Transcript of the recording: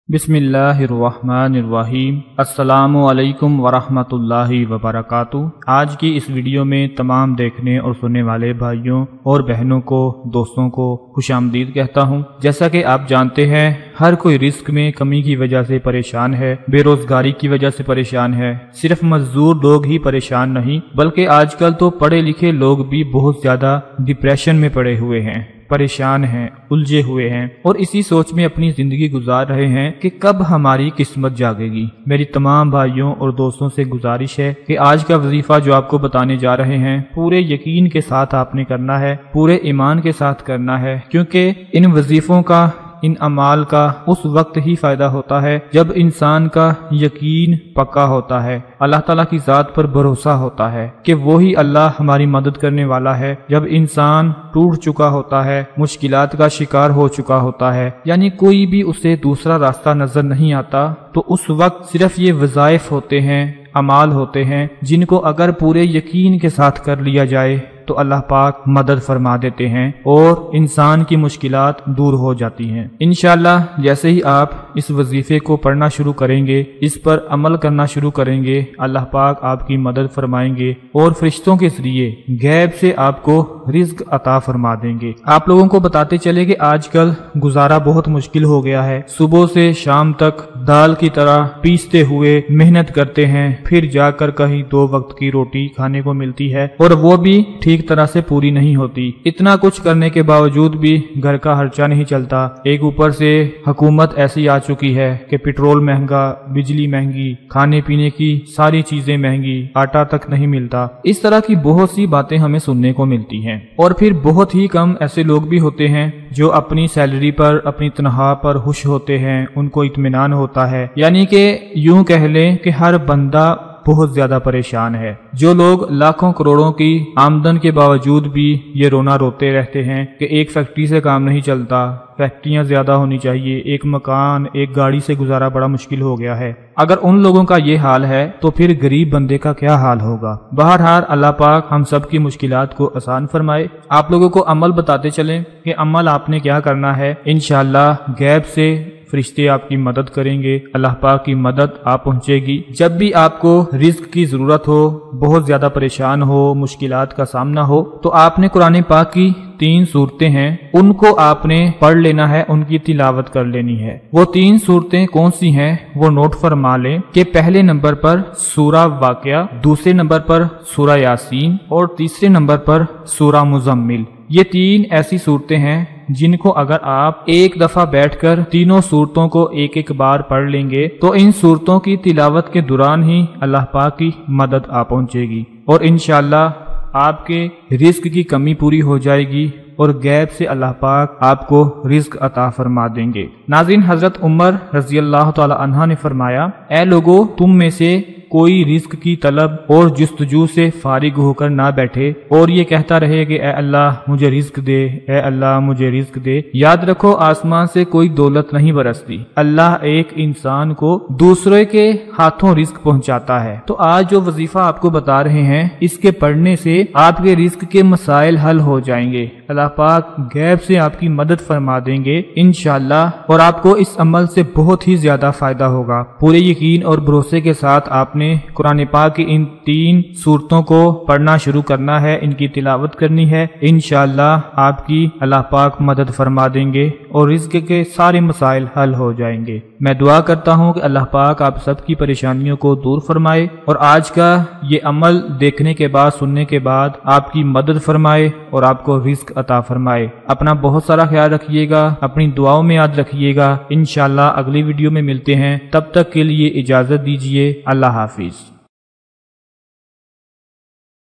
बिस्मिल्लाहिर्रहमानिर्रहीम। अस्सलामु अलैकुम वरहमतुल्लाहि वबरकातुह। आज की इस वीडियो में तमाम देखने और सुनने वाले भाइयों और बहनों को, दोस्तों को खुशामदीद कहता हूँ। जैसा कि आप जानते हैं, हर कोई रिस्क में कमी की वजह से परेशान है, बेरोजगारी की वजह से परेशान है। सिर्फ मजदूर लोग ही परेशान नहीं, बल्कि आजकल तो पढ़े लिखे लोग भी बहुत ज्यादा डिप्रेशन में पड़े हुए हैं, परेशान हैं, उलझे हुए हैं और इसी सोच में अपनी जिंदगी गुजार रहे हैं कि कब हमारी किस्मत जागेगी। मेरी तमाम भाइयों और दोस्तों से गुजारिश है कि आज का वजीफा जो आपको बताने जा रहे हैं, पूरे यकीन के साथ आपने करना है, पूरे ईमान के साथ करना है, क्योंकि इन वजीफों का, इन अमाल का उस वक्त ही फायदा होता है जब इंसान का यकीन पक्का होता है, अल्लाह ताला की जात पर भरोसा होता है कि वो ही अल्लाह हमारी मदद करने वाला है। जब इंसान टूट चुका होता है, मुश्किलात का शिकार हो चुका होता है, यानी कोई भी उसे दूसरा रास्ता नजर नहीं आता, तो उस वक्त सिर्फ ये वज़ाइफ होते हैं, अमाल होते हैं, जिनको अगर पूरे यकीन के साथ कर लिया जाए तो अल्लाह पाक मदद फरमा देते हैं और इंसान की मुश्किलात दूर हो जाती हैं। इंशाअल्लाह जैसे ही आप इस वजीफे को पढ़ना शुरू करेंगे, इस पर अमल करना शुरू करेंगे, अल्लाह पाक आपकी मदद फरमाएंगे और फरिश्तों के जरिए गैब से आपको रिज्क अता फरमा देंगे। आप लोगों को बताते चले कि आजकल गुजारा बहुत मुश्किल हो गया है। सुबह से शाम तक दाल की तरह पीसते हुए मेहनत करते हैं, फिर जाकर कहीं 2 वक्त की रोटी खाने को मिलती है और वो भी ठीक तरह से पूरी नहीं होती। इतना कुछ करने के बावजूद भी घर का खर्चा नहीं चलता। एक ऊपर से हुकूमत ऐसी आ चुकी है कि पेट्रोल महंगा, बिजली महंगी, खाने पीने की सारी चीजें महंगी, आटा तक नहीं मिलता। इस तरह की बहुत सी बातें हमें सुनने को मिलती हैं। और फिर बहुत ही कम ऐसे लोग भी होते हैं जो अपनी सैलरी पर, अपनी तनख्वाह पर खुश होते हैं, उनको इत्मीनान होता है। यानी कि यूं कह लें कि हर बंदा बहुत ज्यादा परेशान है। जो लोग लाखों करोड़ों की आमदन के बावजूद भी ये रोना रोते रहते हैं कि एक फैक्ट्री से काम नहीं चलता, फैक्ट्रियां ज्यादा होनी चाहिए, एक मकान, एक गाड़ी से गुजारा बड़ा मुश्किल हो गया है। अगर उन लोगों का ये हाल है तो फिर गरीब बंदे का क्या हाल होगा। बहरहाल अल्लाह पाक हम सब की मुश्किलात को आसान फरमाए। आप लोगों को अमल बताते चलें कि अमल आपने क्या करना है। इंशाअल्लाह गैब से फरिश्ते आपकी मदद करेंगे, अल्लाह पाक की मदद आप पहुंचेगी। जब भी आपको रिज्क की जरूरत हो, बहुत ज्यादा परेशान हो, मुश्किलात का सामना हो, तो आपने कुरान पाक की 3 सूरतें हैं, उनको आपने पढ़ लेना है, उनकी तिलावत कर लेनी है। वो 3 सूरतें कौन सी हैं वो नोट फरमा लें कि पहले नंबर पर सूरा वाक़िया, दूसरे नंबर पर सूरा यासीन और तीसरे नंबर पर सूरा मुज़म्मिल। ये 3 ऐसी सूरतें हैं जिनको अगर आप एक दफा बैठकर तीनों सूरतों को एक एक बार पढ़ लेंगे तो इन सूरतों की तिलावत के दौरान ही अल्लाह पाक की मदद आ पहुंचेगी और इंशाअल्लाह आपके रिस्क की कमी पूरी हो जाएगी और गैब से अल्लाह पाक आपको रिज्क अता फरमा देंगे। नाज़रीन, हजरत उमर रजी अल्लाह तआला अन्हा ने फरमाया, ऐ लोगो, तुम में से कोई रिस्क की तलब और जुस्तजू से फारिग होकर ना बैठे और ये कहता रहे कि ए अल्लाह मुझे रिस्क दे, ए अल्लाह मुझे रिस्क दे। याद रखो, आसमान से कोई दौलत नहीं बरसती, अल्लाह एक इंसान को दूसरे के हाथों रिस्क पहुंचाता है। तो आज जो वजीफा आपको बता रहे हैं, इसके पढ़ने से आपके रिस्क के मसाइल हल हो जाएंगे। अल्लाह पाक गैब से आपकी मदद फरमा देंगे इंशाअल्लाह और आपको इस अमल से बहुत ही ज्यादा फायदा होगा। पूरे यकीन और भरोसे के साथ आपने कुरान पाक की इन 3 सूरतों को पढ़ना शुरू करना है, इनकी तिलावत करनी है। इंशाअल्लाह आपकी अल्लाह पाक मदद फरमा देंगे और रिज़्क़ के सारे मसाइल हल हो जाएंगे। मैं दुआ करता हूँ कि अल्लाह पाक आप सबकी परेशानियों को दूर फरमाए और आज का ये अमल देखने के बाद, सुनने के बाद आपकी मदद फरमाए और आपको रिज़्क़ अता फरमाए। अपना बहुत सारा ख्याल रखिएगा, अपनी दुआओं में याद रखिएगा। इंशाअल्लाह अगली वीडियो में मिलते हैं, तब तक के लिए इजाजत दीजिए। अल्लाह हाफिज।